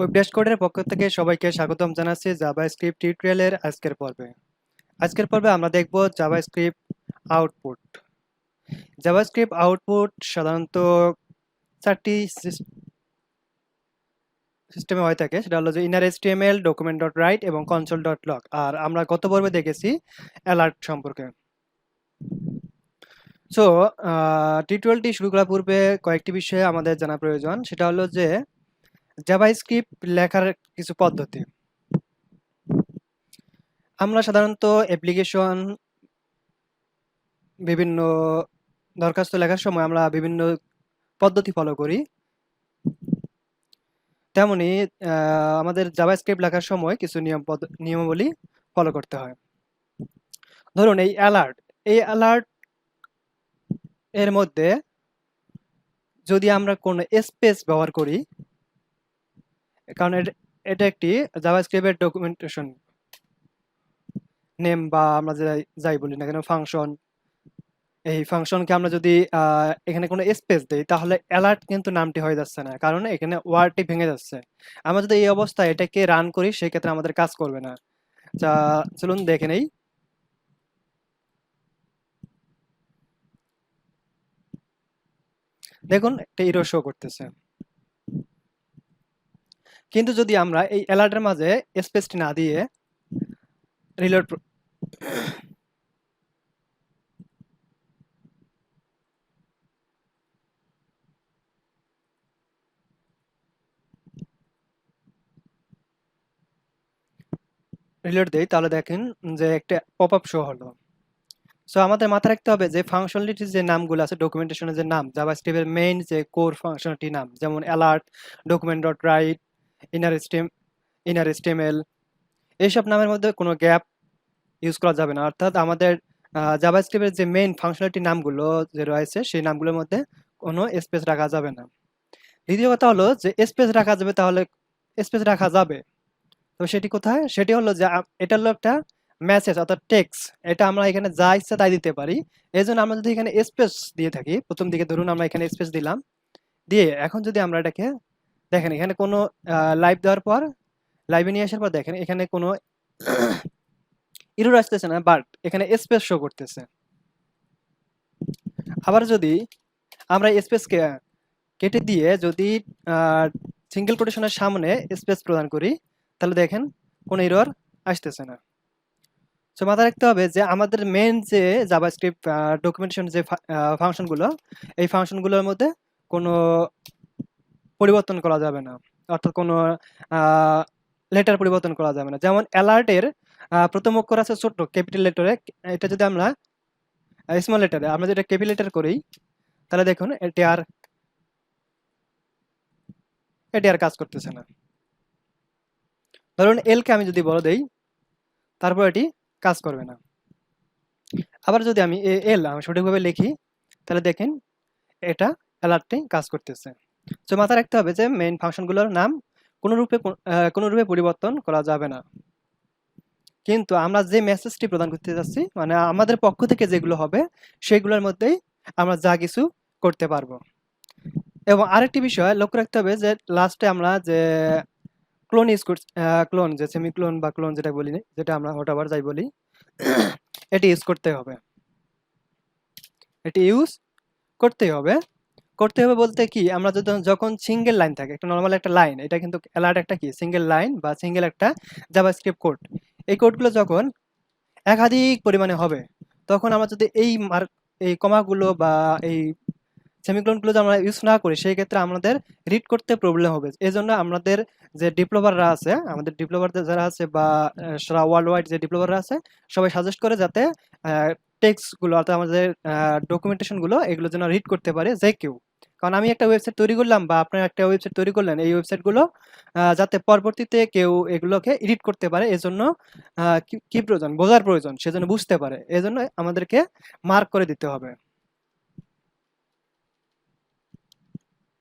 ওয়েবডেস্কোডের পক্ষ থেকে সবাইকে স্বাগতম জানাচ্ছি জাভাস্ক্রিপ্ট টিউটোরিয়ালের আজকের পর্বে। আজকের পর্বে আমরা দেখব জাভাস্ক্রিপ্ট আউটপুট। জাভাস্ক্রিপ্ট আউটপুট সাধারণত 4টি সিস্টেমে হয়ে থাকে, সেটা হলো যে inner HTML, document dot right এবং কনসোল ডট লগ। আর আমরা গত পর্বে দেখেছি অ্যালার্ট সম্পর্কে। সো টিউটোরিয়ালটি শুরু করার পূর্বে কয়েকটি বিষয়ে আমাদের জানা প্রয়োজন, সেটা হলো যে জাভাস্ক্রিপ্ট লেখার কিছু পদ্ধতি। আমরা সাধারণত অ্যাপ্লিকেশন বিভিন্ন দরখাস্ত লেখার সময় আমরা বিভিন্ন পদ্ধতি ফলো করি, তেমনি আমাদের জাভাস্ক্রিপ্ট লেখার সময় কিছু নিয়মাবলী ফলো করতে হয়। ধরুন এই অ্যালার্ট এর মধ্যে যদি আমরা কোনো স্পেস ব্যবহার করি, কারণ এটা একটি জাভাস্ক্রিপ্টের ডকুমেন্টেশন নেম বা আমরা যাই বলি না কেন ফাংশন, এই ফাংশনকে আমরা যদি এখানে কোনো স্পেস দেই তাহলে অ্যালার্ট কিন্তু নামটি হয়ে যাচ্ছে না, কারণ এখানে ওয়ার্ডটি ভেঙে যাচ্ছে। আমরা যদি এই অবস্থায় এটাকে রান করি সেই ক্ষেত্রে আমাদের কাজ করবে না। চলুন দেখে নেই। দেখুন একটা এরর শো করতেছে, কিন্তু যদি আমরা এই অ্যালার্টের মাঝে স্পেসটি না দিয়ে রিলোড দেই তাহলে দেখেন যে একটা পপআপ শো হলো। সো আমাদের মাথায় রাখতে হবে যে ফাংশনালিটির যে নামগুলো আছে, ডকুমেন্টেশনের যে নাম, জাভাস্ক্রিপ্টের মেইন যে কোর ফাংশনালিটির নাম, যেমন alert, document dot right, inner HTML, এইসব নামের মধ্যে কোনো গ্যাপ ইউজ করা যাবে না। অর্থাৎ আমাদের জাভাস্ক্রিপ্টের যে মেইন ফাংশনালিটির নামগুলো যে রয়েছে সেই নামগুলোর মধ্যে কোনো স্পেস রাখা যাবে না। দ্বিতীয় কথা হলো যে স্পেস রাখা যাবে, তাহলে স্পেস রাখা যাবে, তো সেটি কোথায়? সেটি হলো যে এটা হলো একটা মেসেজ অর্থাৎ টেক্সট, এটা আমরা এখানে যা ইচ্ছা তাই দিতে পারি। এই জন্য আমরা যদি এখানে স্পেস দিয়ে থাকি, প্রথম দিকে ধরুন আমরা এখানে স্পেস দিলাম, দিয়ে এখন যদি আমরা এটাকে দেখেন এখানে কোনো লাইভ দেওয়ার পর, লাইভে নিয়ে আসার পর দেখেন এখানে কোনো এরর আসতেছে না, বাট এখানে স্পেস শো করতেছে। আবার যদি আমরা স্পেসকে কেটে দিয়ে যদি সিঙ্গেল কোটেশনের সামনে স্পেস প্রদান করি, তাহলে দেখেন কোনো এরর আসতেছে না। সো মাথায় রাখতে হবে যে আমাদের মেন যে জাভাস্ক্রিপ্ট ডকুমেন্টেশন যে ফাংশনগুলো, এই ফাংশনগুলোর মধ্যে কোনো পরিবর্তন করা যাবে না, অর্থাৎ কোনো লেটার পরিবর্তন করা যাবে না। যেমন অ্যালার্টের প্রথম অক্ষর আছে ছোট্ট ক্যাপিটাল লেটারে, এটা যদি আমরা স্মল লেটারে আমরা যদি ক্যাপিটাল লেটার করি তাহলে দেখুন এটি আর কাজ করতেছে না। ধরুন এলকে আমি যদি বড় দেই, তারপর এটি কাজ করবে না। আবার যদি আমি আমি সঠিকভাবে লিখি, তাহলে দেখেন এটা অ্যালার্টটি কাজ করতেছে। তো মাথায় রাখতে হবে যে মেইন ফাংশনগুলোর নাম কোনো রূপে পরিবর্তন করা যাবে না। কিন্তু আমরা যে মেসেজটি প্রদান করতে যাচ্ছি, মানে আমাদের পক্ষ থেকে যেগুলো হবে সেগুলোর মধ্যেই আমরা যা কিছু করতে পারবো। এবং আরেকটি বিষয় লক্ষ্য রাখতে হবে যে লাস্টে আমরা যে ক্লোন ইউজ করছি, ক্লোন যে সেমিক্লোন বা ক্লোন যেটা বলি, যেটা আমরা হোয়াটএভার যাই বলি, এটি ইউজ করতে হবে। এটি ইউজ করতেই হবে। করতে হবে বলতে কি, আমরা যখন সিঙ্গেল লাইন থাকে, একটা নর্মাল একটা লাইন, এটা কিন্তু অ্যালার্ট একটা কি সিঙ্গেল লাইন বা সিঙ্গেল একটা জাভাস্ক্রিপ্ট কোড, এই কোডগুলো যখন একাধিক পরিমাণে হবে, তখন আমরা যদি এই কমাগুলো বা এই সেমিকোলনগুলো যদি আমরা ইউজ না করি, সেই ক্ষেত্রে আমাদের রিড করতে প্রবলেম হবে। এই জন্য আমাদের যে ডেভেলপাররা আছে, আমাদের ডেভেলপার যারা আছে বা সারা ওয়ার্ল্ড ওয়াইড যে ডেভেলপাররা আছে, সবাই সাজেস্ট করে যাতে টেক্সটগুলো অর্থাৎ আমাদের ডকুমেন্টেশনগুলো এগুলো যেন রিড করতে পারে যে কেউ। কারণ আমি একটা ওয়েবসাইট তৈরি করলাম বা আপনারা একটা ওয়েবসাইট তৈরি করলেন, এই ওয়েবসাইটগুলো যাতে পরবর্তীতে কেউ এগুলোকে এডিট করতে পারে, এজন্য কি প্রয়োজন, বোঝার প্রয়োজন, সেজন্য বুঝতে পারে, এজন্য আমাদেরকে মার্ক করে দিতে হবে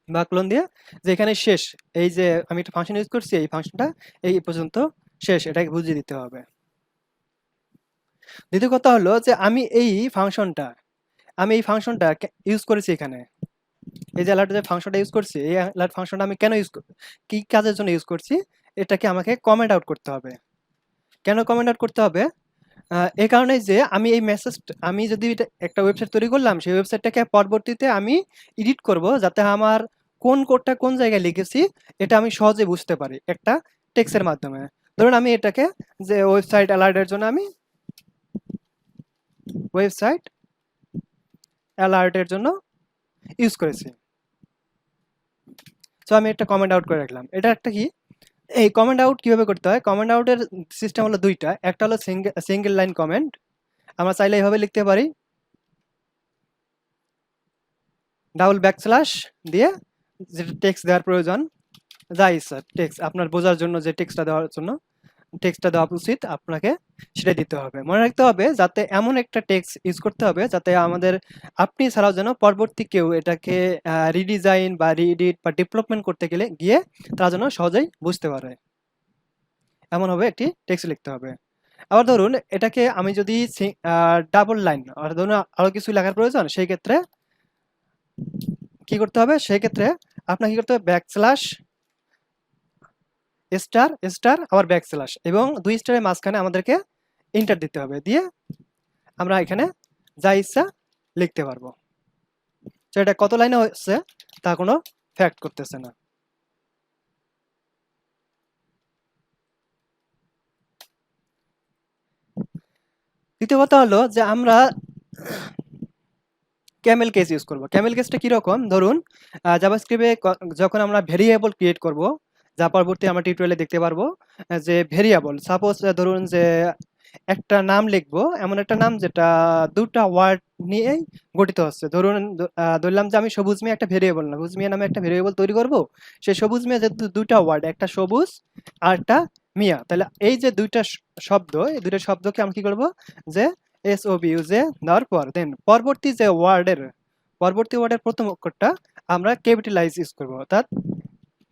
বা ক্লোন দিয়ে যে এখানে শেষ, এই যে আমি একটা ফাংশন ইউজ করছি, এই ফাংশনটা এই পর্যন্ত শেষ, এটাকে বুঝিয়ে দিতে হবে। দ্বিতীয় কথা হলো যে আমি এই ফাংশনটা ইউজ করেছি এখানে, এই যে অ্যালার্ট যে ফাংশনটা ইউজ করছি, এই অ্যালার্ট ফাংশনটা আমি কেন কি কাজের জন্য ইউজ করছি, এটাকে আমাকে কমেন্ট আউট করতে হবে। কেন কমেন্ট আউট করতে হবে? এই কারণে যে আমি এই মেসেজ, আমি যদি একটা ওয়েবসাইট তৈরি করলাম, সেই ওয়েবসাইটটাকে পরবর্তীতে আমি এডিট করব, যাতে আমার কোন কোডটা কোন জায়গায় লিখেছি এটা আমি সহজে বুঝতে পারি একটা টেক্সটের মাধ্যমে। ধরুন আমি এটাকে যে ওয়েবসাইট অ্যালার্টের জন্য আমি ওয়েবসাইট অ্যালার্টের জন্য ইউজ করেছি। সো আমি একটা কমেন্ট আউট করে রাখলাম। এটা একটা কি, এই কমেন্ট আউট কিভাবে করতে হয়? কমেন্ট আউটের সিস্টেম হলো দুইটা। একটা হলো সিঙ্গেল লাইন কমেন্ট, আমরা চাইলে এইভাবে লিখতে পারি, ডাবল ব্যাকস্ল্যাশ দিয়ে যেটা টেক্সট দেওয়ার প্রয়োজন, যা ইচ্ছা টেক্সট আপনার বোঝার জন্য, যে টেক্সটটা দেওয়ার জন্য টেক্সটটা দেওয়া উচিত আপনাকে সেটা দিতে হবে। মনে রাখতে হবে যাতে এমন একটা টেক্সট ইউজ করতে হবে যাতে আমাদের, আপনি ছাড়াও যেন পরবর্তী কেউ এটাকে রিডিজাইন বা রিএডিট বা ডেভেলপমেন্ট করতে গেলে গিয়ে তারা যেন সহজেই বুঝতে পারে, এমনভাবে একটি টেক্সট লিখতে হবে। আবার ধরুন এটাকে আমি যদি ডাবল লাইন আর ধরুন আরো কিছু লেখার প্রয়োজন, সেই ক্ষেত্রে কি করতে হবে? সেই ক্ষেত্রে আপনাকে কি করতে হবে? ব্যাকস্ল্যাশ স্টার স্টার আবার ব্যাকস্ল্যাশ এবং দুই স্টারের মাঝখানে আমাদেরকে এন্টার দিতে হবে, দিয়ে আমরা এখানে যা ইচ্ছা লিখতে পারবো। তো এটা কত লাইনে হচ্ছে তা কোনো ফ্যাক্ট করতেছে না। দ্বিতীয় কথা হলো যে আমরা ক্যামেল কেস ইউজ করব। ক্যামেল কেসটা কিরকম? ধরুন জাভাস্ক্রিপ্টে যখন আমরা ভেরিয়েবল ক্রিয়েট করব, যা পরবর্তী আমরা টিউটোরিয়ালে দেখতে পারবো, যে ভেরিয়েবল সাপোজ ধরুন যে একটা নাম লিখবো, এমন একটা নাম যেটা দুটা ওয়ার্ড নিয়েই গঠিত হচ্ছে। ধরুন ধরলাম যে আমি সবুজ মিয়া একটা ভেরিয়েবল, না সবুজ মিয়া নামে একটা ভেরিয়েবল তৈরি করব। সেই সবুজ মিয়া যেহেতু দুটা ওয়ার্ড, একটা সবুজ আর একটা মিয়া, তাহলে এই যে দুইটা শব্দ, এই দুইটা শব্দকে আমরা কি করব, যে এসওবি ইউজে দেওয়ার পর দেন পরবর্তী ওয়ার্ডের প্রথম অক্ষরটা আমরা ক্যাপিটালাইজ ইউজ করব, অর্থাৎ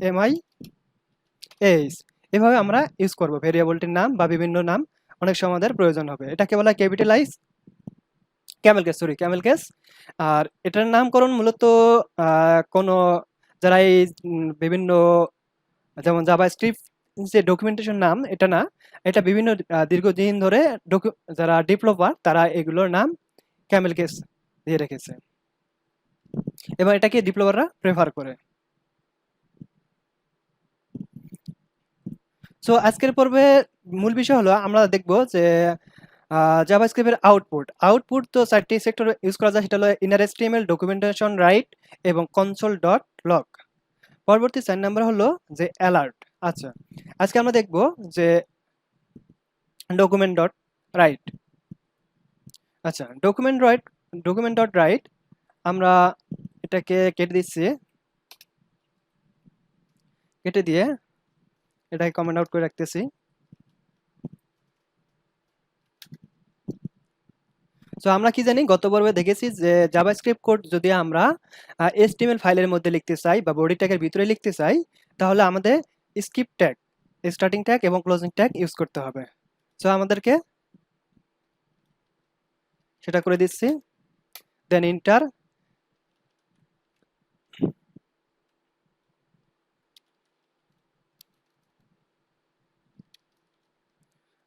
MIH। এভাবে আমরা ইউজ করব ভেরিয়েবলটির নাম বা বিভিন্ন নাম অনেক সময় আমাদের প্রয়োজন হবে। এটাকে বলা হয় ক্যাপিটালাইজ ক্যামেল কেস। আর এটার নামকরণ মূলত কোনো যারা এই বিভিন্ন, যেমন জাভাস্ক্রিপ্ট যে ডকুমেন্টেশন নাম, এটা না, এটা বিভিন্ন দীর্ঘদিন ধরে যারা ডেভেলপার তারা এগুলোর নাম ক্যামেল কেস দিয়ে রেখেছে এবং এটাকে ডেভেলপাররা প্রেফার করে। সো আজকের পর্বে মূল বিষয় হলো আমরা দেখব যে জাভাস্ক্রিপ্টের আউটপুট তো চারটি সেক্টর ইউজ করা যায়, সেটা হলো ইনার এচটিএমএল, ডকুমেন্টেশন, রাইট এবং কনসোল ডট লগ। পরবর্তী 4 নাম্বার হলো যে অ্যালার্ট। আচ্ছা, আজকে আমরা দেখব যে ডকুমেন্ট ডট রাইট। আচ্ছা, ডকুমেন্ট ডট রাইট আমরা এটাকে কেটে দিচ্ছি, কেটে দিয়ে এটাকে কমেন্ট আউট করে রাখতেছি। সো আমরা কি জানি, গত পর্বে দেখেছি যে জাভাস্ক্রিপ্ট কোড যদি আমরা HTML ফাইলের মধ্যে লিখতে চাই বা বডি ট্যাগের ভিতরে লিখতে চাই, তাহলে আমাদের স্ক্রিপ্ট ট্যাগ, স্টার্টিং ট্যাগ এবং ক্লোজিং ট্যাগ ইউজ করতে হবে। সো আমাদেরকে সেটা করে দিচ্ছি, then enter.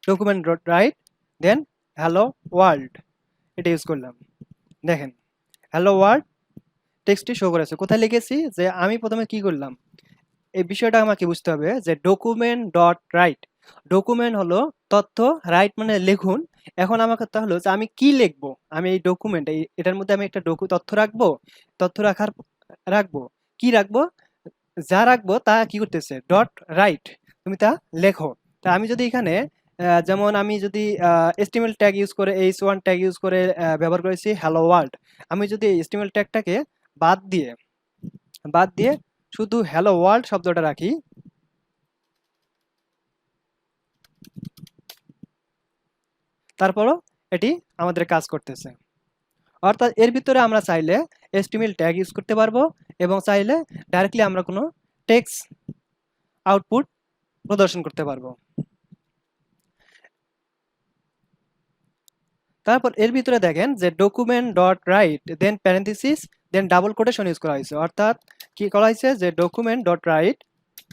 Document dot write, then hello world, এটা ইউজ করলাম। দেখেন হ্যালো ওয়ার্ল্ড টেক্সটটি শো করেছে। কোথায় লিখেছি? যে আমি প্রথমে কি করলাম, এই বিষয়টা আমাকে বুঝতে হবে যে ডকুমেন্ট ডট রাইট, ডকুমেন্ট হলো তথ্য, রাইট মানে লিখুন। এখন আমার কথা হলো যে আমি কি লিখবো, আমি এই ডকুমেন্ট এটার মধ্যে আমি একটা তথ্য রাখবো, তথ্য রাখবো কি রাখবো, যা রাখবো তা কি করতেছে, ডট রাইট, তুমি তা লেখো। তা আমি যদি এখানে যেমন আমি যদি HTML ট্যাগ ইউজ করে H1 ট্যাগ ইউজ করে ব্যবহার করেছি হ্যালো ওয়ার্ল্ড, আমি যদি HTML ট্যাগটাকে বাদ দিয়ে বাদ দিয়ে শুধু হ্যালো ওয়ার্ল্ড শব্দটা রাখি, তারপরও এটি আমাদের কাজ করতেছে। অর্থাৎ এর ভিতরে আমরা চাইলে HTML ট্যাগ ইউজ করতে পারবো এবং চাইলে ডাইরেক্টলি আমরা কোনো টেক্সট আউটপুট প্রদর্শন করতে পারবো। তারপর এর ভিতরে দেখেন যে document dot write then parenthesis then double quotation use করা হয়েছে, অর্থাৎ কি করা হয়েছে যে document dot write,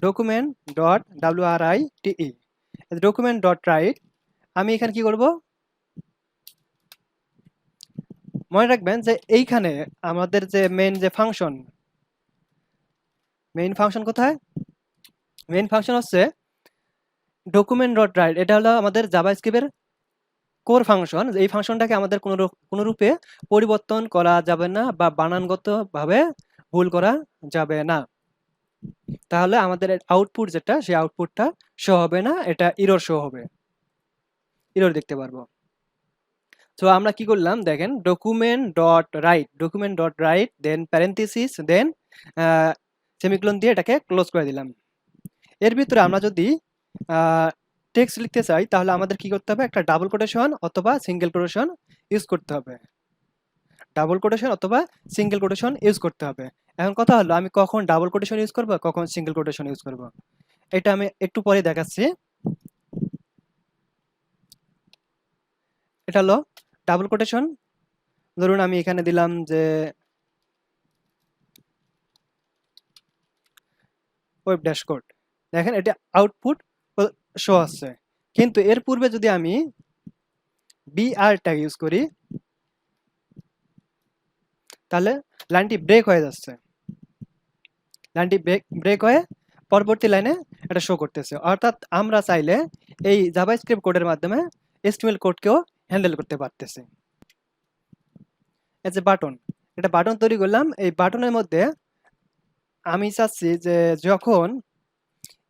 document dot WRITE, document dot write. আমি এখানে কি করব, মনে রাখবেন যে এইখানে আমাদের যে মেইন যে ফাংশন, মেইন ফাংশন কোথায়, মেইন ফাংশন হচ্ছে ডকুমেন্ট ডট রাইট। এটা হলো আমাদের জাভাস্ক্রিপ্টের কোর ফাংশন। এই ফাংশনটাকে আমাদের কোনো রূপে পরিবর্তন করা যাবে না বা বানানগতভাবে ভুল করা যাবে না, তাহলে আমাদের আউটপুট যেটা, সেই আউটপুটটা শো হবে না, এটা এরর শো হবে, এরর দেখতে পারবো। তো আমরা কি করলাম দেখেন, document dot write, document dot write, then parenthesis, then semicolon দিয়ে এটাকে ক্লোজ করে দিলাম। এর ভিতরে আমরা যদি টেক্সট লিখতে চাই তাহলে আমাদের কি করতে হবে, একটা ডাবল কোটেশন অথবা সিঙ্গেল কোটেশন ইউজ করতে হবে, ডাবল কোটেশন অথবা সিঙ্গেল কোটেশন ইউজ করতে হবে। এখন কথা হলো আমি কখন ডাবল কোটেশন ইউজ করব, কখন সিঙ্গেল কোটেশন ইউজ করব, এটা আমি একটু পরে দেখাচ্ছি। এটা হলো ডাবল কোটেশন। ধরুন আমি এখানে দিলাম যে ওয়েব ড্যাশবোর্ড, দেখেন এটা আউটপুট শো আসছে। কিন্তু এর পূর্বে যদি আমি BR ট্যাগ ইউজ করি তাহলে লাইনটি ব্রেক হয়ে যাচ্ছে, লাইনটি ব্রেক হয়ে পরবর্তী লাইনে এটা শো করতেছে। অর্থাৎ আমরা চাইলে এই জাভাস্ক্রিপ্ট কোডের মাধ্যমে HTML কোডকেও হ্যান্ডেল করতে পারতেছি। এই যে বাটন, এটা বাটন তৈরি করলাম। এই বাটনের মধ্যে আমি চাচ্ছি যে যখন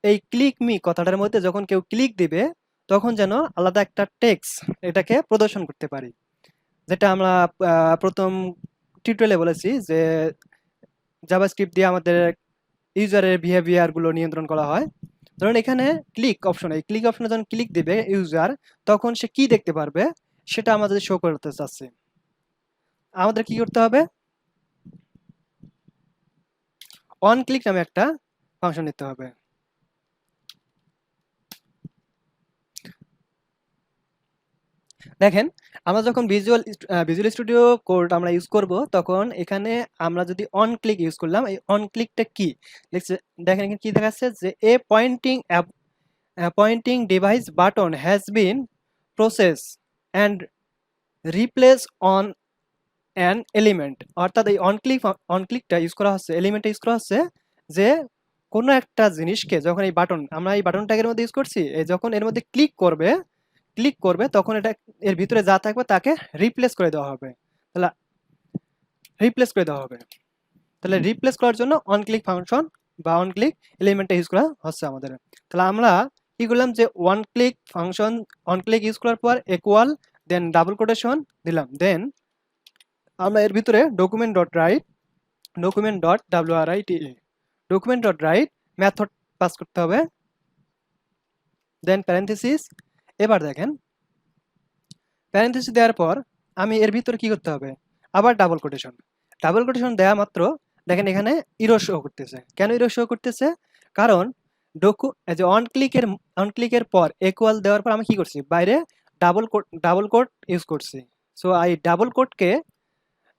এই ক্লিক মি কথাটার মধ্যে যখন কেউ ক্লিক দিবে তখন যেন আলাদা একটা টেক্সট এটাকে প্রদর্শন করতে পারি, যেটা আমরা প্রথম টিউটোরিয়ালে বলেছি যে জাভাস্ক্রিপ্ট দিয়ে আমাদের ইউজারের বিহেভিয়ার গুলো নিয়ন্ত্রণ করা হয়। ধরুন এখানে ক্লিক অপশন, এই ক্লিক অপশনে যখন ক্লিক দিবে ইউজার তখন সে কি দেখতে পারবে সেটা আমাদের শো করতে চাচ্ছে। আমাদের কি করতে হবে, অন ক্লিক নামে একটা ফাংশন নিতে হবে। দেখেন আমরা যখন ভিজুয়াল স্টুডিও কোড আমরা ইউজ করব তখন এখানে আমরা যদি অন ক্লিক ইউজ করলাম, এই অন ক্লিকটা কি লিখছে দেখেন, এখানে কি দেখাচ্ছে যে a pointing device button has been process and replace on an element. অর্থাৎ এই অন ক্লিকটা ইউজ করা হচ্ছে, এলিমেন্টটা ইউজ করা হচ্ছে যে কোনো একটা জিনিসকে যখন এই বাটন, আমরা এই বাটন ট্যাগের মধ্যে ইউজ করছি, এই যখন এর মধ্যে ক্লিক করবে তখন এটা এর ভিতরে যা থাকবে তাকে রিপ্লেস করে দেওয়া হবে। তাহলে রিপ্লেস করার জন্য অন ক্লিক ফাংশন বা অন ক্লিক এলিমেন্টটা ইউজ করা হচ্ছে আমাদের। তাহলে আমরা কি করলাম যে on click function, on click use করার পর ইকুয়াল, দেন ডাবল কোটেশন দিলাম, দেন আমরা এর ভিতরে document dot write, document dot WRITE, document dot right method pass করতে হবে, দেন প্যারেন্থেসিস। এবার দেখেন প্যারেন্থেসিস দেওয়ার পর আমি এর ভিতরে কি করতে হবে, আবার ডাবল কোটেশন। ডাবল কোটেশন দেওয়া মাত্র দেখেন এখানে ইরর শো করতেছে। কেন ইরর শো করতেছে, কারণ অন ক্লিকের পর ইকুয়াল দেওয়ার পর আমি কি করছি, বাইরে ডাবল কোট ইউজ করছি। সো এই ডাবল কোটকে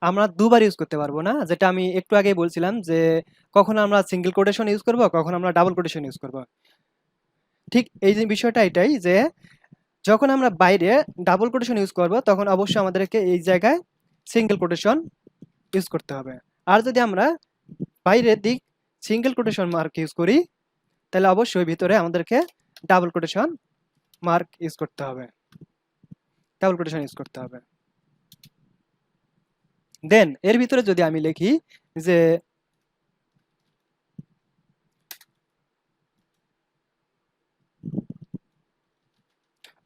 আমরা দুবার ইউজ করতে পারবো না, যেটা আমি একটু আগেই বলছিলাম যে কখন আমরা সিঙ্গেল কোটেশন ইউজ করব, কখন আমরা ডাবল কোটেশন ইউজ করব। ঠিক এই যে বিষয়টা এটাই যে যখন আমরা বাইরে ডাবল কোটেশন ইউজ করব তখন অবশ্যই আমাদেরকে এই জায়গায় সিঙ্গেল কোটেশন ইউজ করতে হবে। আর যদি আমরা বাইরের দিক সিঙ্গেল কোটেশন মার্ক ইউজ করি তাহলে অবশ্যই ভিতরে আমাদেরকে ডাবল কোটেশন মার্ক ইউজ করতে হবে, ডাবল কোটেশন ইউজ করতে হবে। দেন এর ভিতরে যদি আমি লিখি যে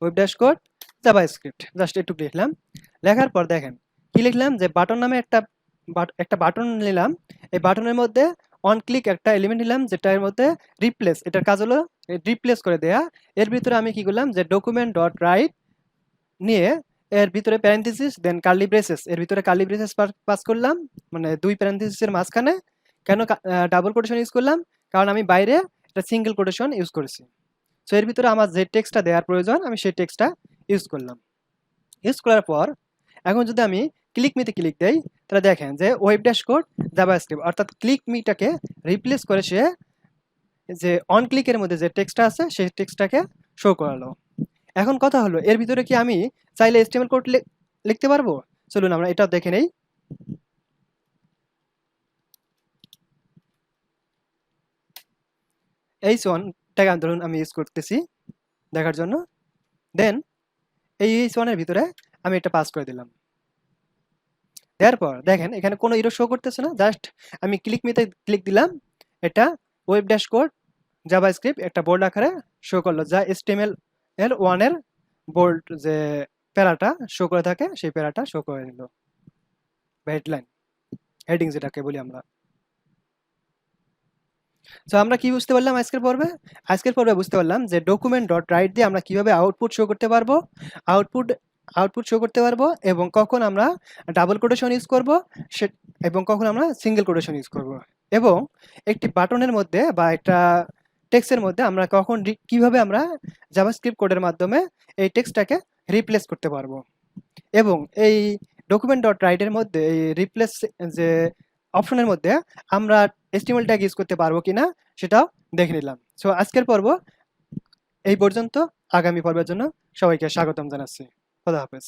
ওয়েব ড্যাশবোর্ড জাভাস্ক্রিপ্ট, জাস্ট একটু লিখলাম। লেখার পর দেখেন কি লিখলাম যে বাটন নামে একটা বাটন নিলাম। এই বাটনের মধ্যে অন ক্লিক একটা এলিমেন্ট নিলাম যেটার মধ্যে রিপ্লেস, এটার কাজ হলো রিপ্লেস করে দেয়া। এর ভিতরে আমি কি করলাম যে ডকুমেন্ট ডট রাইট নিয়ে এর ভিতরে প্যারেন্থেসিস, দেন কার্লি ব্রেসেস, এর ভিতরে কার্লি ব্রেসেস পাস করলাম, মানে দুই প্যারেন্থেসিসের মাঝখানে। কেন ডাবল কোটেশন ইউজ করলাম, কারণ আমি বাইরে একটা সিঙ্গেল কোটেশন ইউজ করেছি। সো এর ভিতরে আমার যে টেক্সটটা দেওয়ার প্রয়োজন আমি সেই টেক্সটটা ইউজ করলাম। ইউজ করার পর এখন যদি আমি ক্লিক মিতে ক্লিক দেই, তাহলে দেখেন যে ওয়েব ড্যাশবোর্ড জাভাস্ক্রিপ্ট অর্থাৎ ক্লিক মিটাকে রিপ্লেস করে সে যে অন ক্লিকের মধ্যে যে টেক্সটটা আছে সেই টেক্সটটাকে শো করালো। এখন কথা হলো এর ভিতরে কি আমি চাইলে HTML কোড লিখতে পারবো? চলুন আমরা এটা দেখে নেই। H1 ট্যাগ ধরুন আমি ইউজ করতেছি দেখার জন্য। দেন এই H1 এর ভিতরে আমি এটা পাস করে দিলাম। দেওয়ার পর দেখেন এখানে কোনো এরর শো করতেছে না, জাস্ট আমি ক্লিক মিতে ক্লিক দিলাম, এটা ওয়েব ড্যাশবোর্ড জাভাস্ক্রিপ্ট একটা বোল্ড আকারে শো করলো, যা HTML এর 1 এর বোল্ড যে প্যারাটা শো করে থাকে সেই প্যারাটা শো করে দিল, হেডলাইন হেডিং যেটাকে বলি আমরা। তো আমরা কি বুঝতে পারলাম আজকের পর্বে? আজকের পর্বে বুঝতে পারলাম যে ডকুমেন্ট ডট রাইট দিয়ে আমরা কিভাবে আউটপুট শো করতে পারবো, আউটপুট আউটপুট শো করতে পারবো, এবং কখন আমরা ডাবল কোটেশন ইউজ করব এবং কখন আমরা সিঙ্গেল কোটেশন ইউজ করব, এবং একটি বাটনের মধ্যে বা একটা টেক্সটের মধ্যে আমরা কখন কিভাবে আমরা জাভাস্ক্রিপ্ট কোডের মাধ্যমে এই টেক্সটটাকে রিপ্লেস করতে পারবো, এবং এই ডকুমেন্ট ডট রাইটের মধ্যে এই রিপ্লেস যে অপশনের মধ্যে আমরা HTML ট্যাগ ইউজ করতে পারবো কিনা সেটাও দেখে নিলাম। সো আজকের পর্ব এই পর্যন্ত। আগামী পর্বের জন্য সবাইকে স্বাগতম জানাচ্ছি। খোদা হাফেজ।